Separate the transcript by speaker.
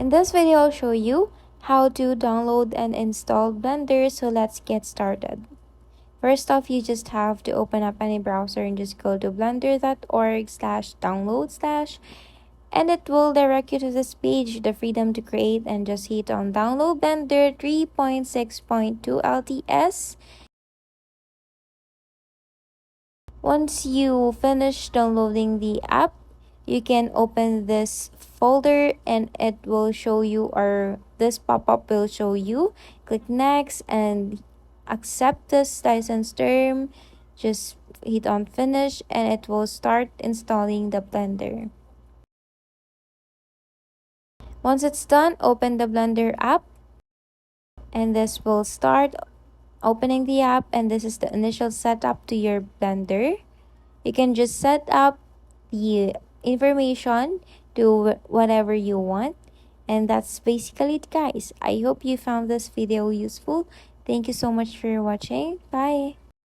Speaker 1: In this video, I'll show you how to download and install Blender, so let's get started. First off, you just have to open up any browser and just go to blender.org/download/ and it will direct you to this page, the freedom to create, and just hit on download Blender 3.6.2 LTS. Once you finish downloading the app, you can open this folder and it will show you, or this pop-up will show you, click next and accept this license term. Just hit on finish and it will start installing the Blender. Once it's done, open the Blender app and this will start opening the app, and this is the initial setup to your Blender. You can just set up the information to whatever you want, and that's basically it, guys. I hope you found this video useful. Thank you so much for watching. Bye.